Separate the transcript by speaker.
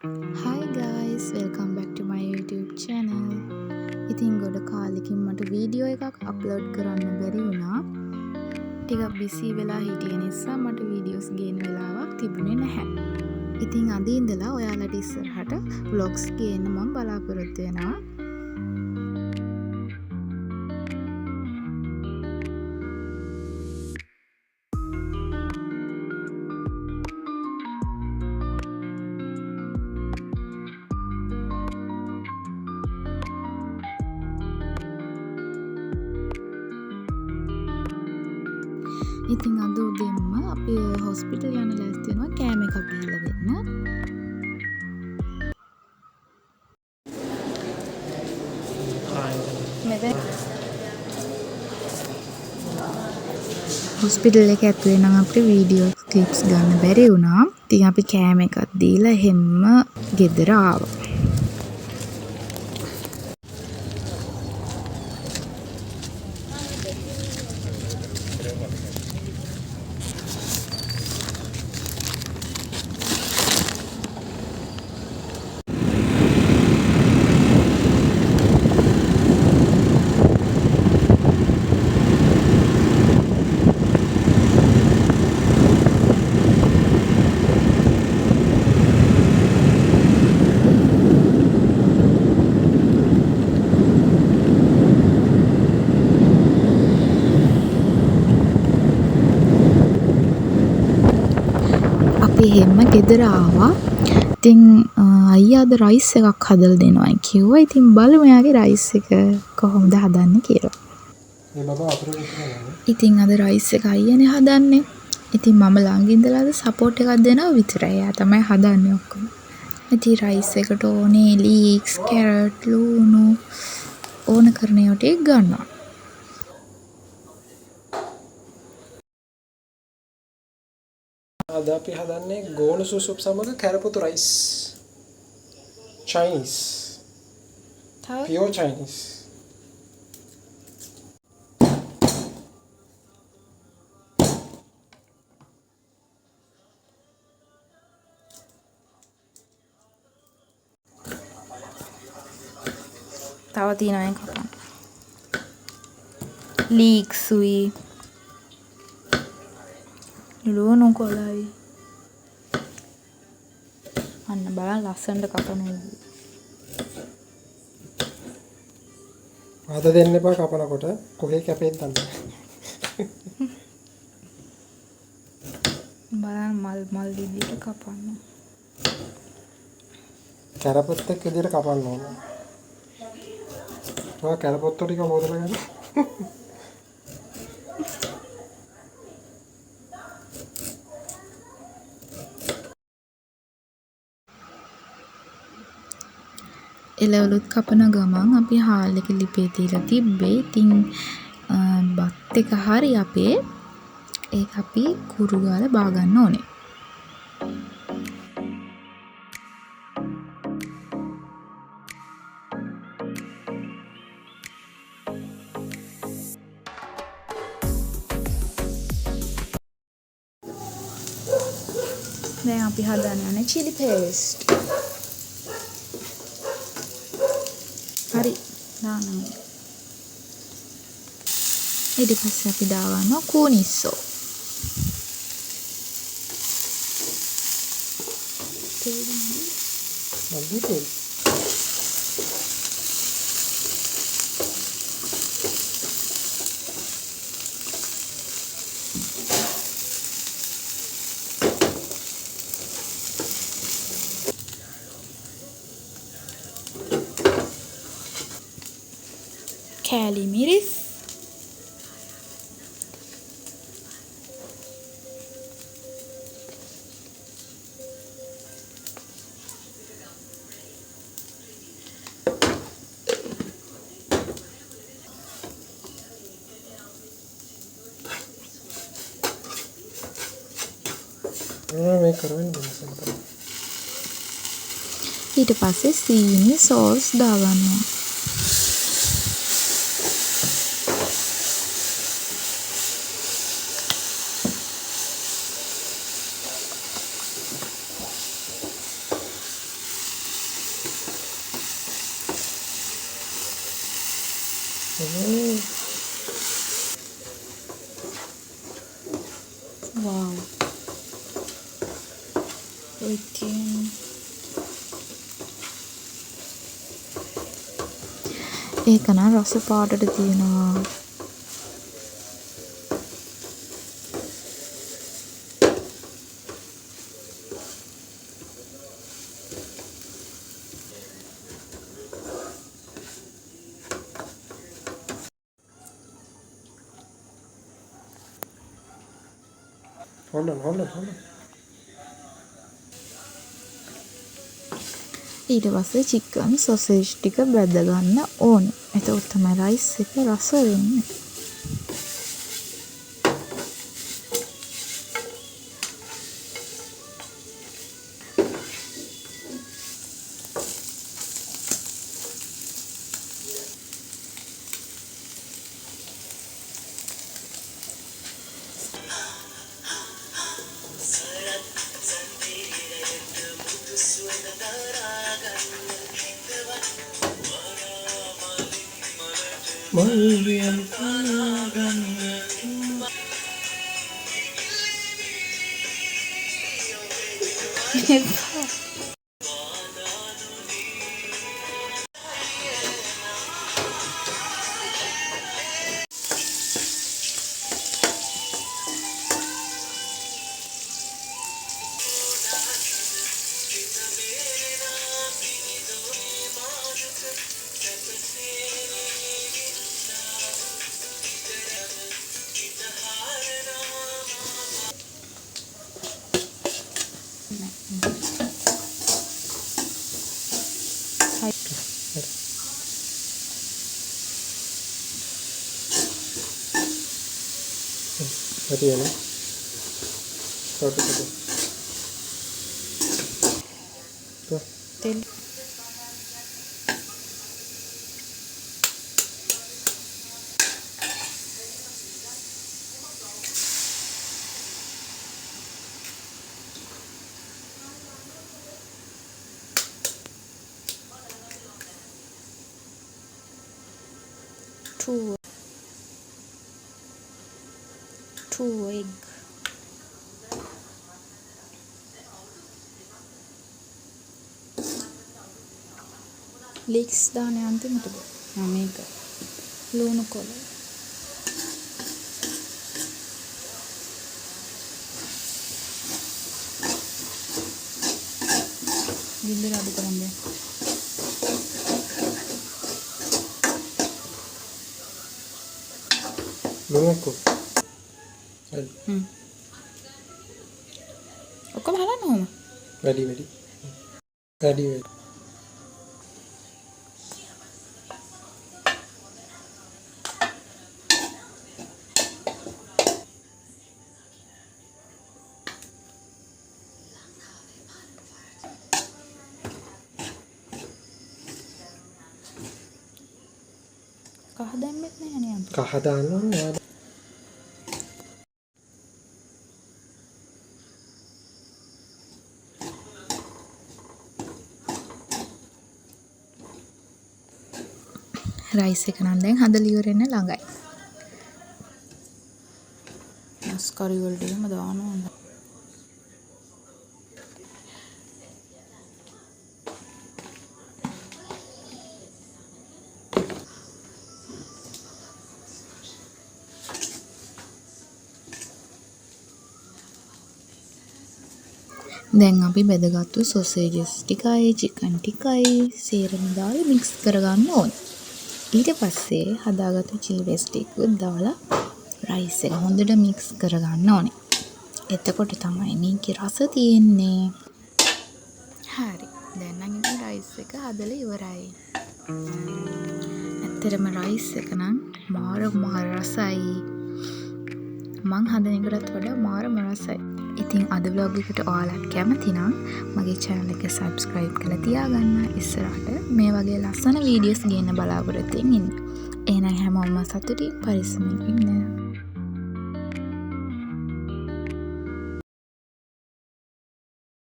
Speaker 1: Hi guys, welcome back to my YouTube channel. ඉතින් ගොඩ කාලෙකින් මට වීඩියෝ එකක් අප්ලෝඩ් කරන්න බැරි වුණා. ටිකක් බිසි වෙලා හිටිය නිසා මට වීඩියෝස් ගේන්න වෙලාවක් තිබුණේ නැහැ. ඉතින් අද ඉඳලා ඔයාලට ඉස්සරහට vlogs ගේන්න මම බලාපොරොත්තු වෙනවා. ඉතින් අද උදේම අපි හොස්පිටල් යන්න ලෑස්ති වෙනවා කෑම එකක් ගිහලා දෙන්න. මෙතන හොස්පිටල් එක ඇතුලේ නම් අපිට වීඩියෝ ක්ලිප්ස් ගන්න බැරි වුණා. ඉතින් අපි කෑම එකක් දීලා හැම ගෙදර ආවා. එහෙම ගෙදර ආවා. ඉතින් අයියා අද රයිස් එකක් හදලා දෙනවා කිව්වා. ඉතින් බලමු එයාගේ රයිස් එක කොහොමද හදන්නේ කියලා. ඉතින් අද රයිස් එක අයියානේ හදන්නේ. ඉතින් මම ළඟ ඉඳලා අද සපෝට් එකක් දෙනවා විතරයි. එයා තමයි හදන්නේ ඔක්කොම. ඉතින් රයිස් එකට ඕනේ ලීක්ස්, කැරට්, ලුණු ඕන කරන ඒවා ටික ගන්නවා.
Speaker 2: අද අපි හදන්නේ ගෝනු සුසුප් සමග කැරපොතු රයිස්. Chinese. Pure Chinese.
Speaker 1: තව තියෙනවා එක කපන්න. ලීක්ස් උයි. ලුණු කොලයි. අන්න බලන්න ලස්සනට කපනවා.
Speaker 2: අද දෙන්න එපා කපනකොට කොහේ කැපෙයිද දන්නේ.
Speaker 1: බලන්න මල් විදිහට කපන්න.
Speaker 2: කැරපොත් එක්ක විදිහට කපන්න ඕන. ඔයා කැරපොත් ටික මොදලා ගන්න.
Speaker 1: එළවලුත් කපන ගමන් අපි හාල් එක ලිපේ තියලා තිබ්බේ. ඉතින් බත් එක හරි අපේ ඒක අපි කුරු ගාලා බා ගන්න ඕනේ. දැන් අපි හදන්න යන්නේ chili paste. හරි දාන්න. ඊට පස්සේ අපි දාගන්නවා කූනිස්සෝ. කෑලි මිරිස්.
Speaker 2: මේ කරවෙන්නේ නැහැ.
Speaker 1: ඊට පස්සේ සීනි සෝස් දාගන්නවා. wow ඉතින් ඒක නම් රස පාටට තියෙනවා
Speaker 2: hold on.
Speaker 1: ඊට පස්සේ චිකන් සොසේජ් ටික බැද ගන්න ඕනේ. එතකොට තමයි රයිස් එක රස වෙන්නේ.
Speaker 2: Hadi yana. Satu. Tuh.
Speaker 1: තෙල් two egg leeks දාන්නේ අන්තිමට මේක ලුණු කොළ ගින්දර අඩු කරන්න බෑ
Speaker 2: Lumaku.
Speaker 1: ඔක්කොම හලන්න ඕම
Speaker 2: වැඩි.
Speaker 1: කහ දැම්මෙත් නෑ නේ අන්තිමට
Speaker 2: කහ දාන්න ඕනේ.
Speaker 1: රයිස් එක නම් දැන් හදලා ඉවර වෙන්න ළඟයි. මස් කරි වලට එහෙම දානවා. දැන් අපි බෙදගත්තු සොසේජස් ටිකයි චිකන් ටිකයි සේරම දාලා මික්ස් කරගන්න ඕනේ. ඊට පස්සේ හදාගත්තු චිලි පේස්ට් ටිකත් දාලා රයිස් එක හොඳට මික්ස් කරගන්න ඕනේ. එතකොට තමයි මේකේ රස තියෙන්නේ. හරි. දැන් නම් ඉතින් රයිස් එක හදලා ඉවරයි. ඇත්තටම රයිස් එක නම් මාර රසයි. මං හදන එකටත් වඩා මාරම රසයි. ඉතින් අද vlog එකට ඔයාලත් කැමති නම් මගේ channel එක subscribe කරලා තියාගන්න. ඉස්සරහට මේ වගේ ලස්සන වීඩියෝස් ගේන්න බලාපොරොත්තු වෙන්න. එහෙනම් හැමෝම සතුටින් පරිස්සමින් ඉන්න.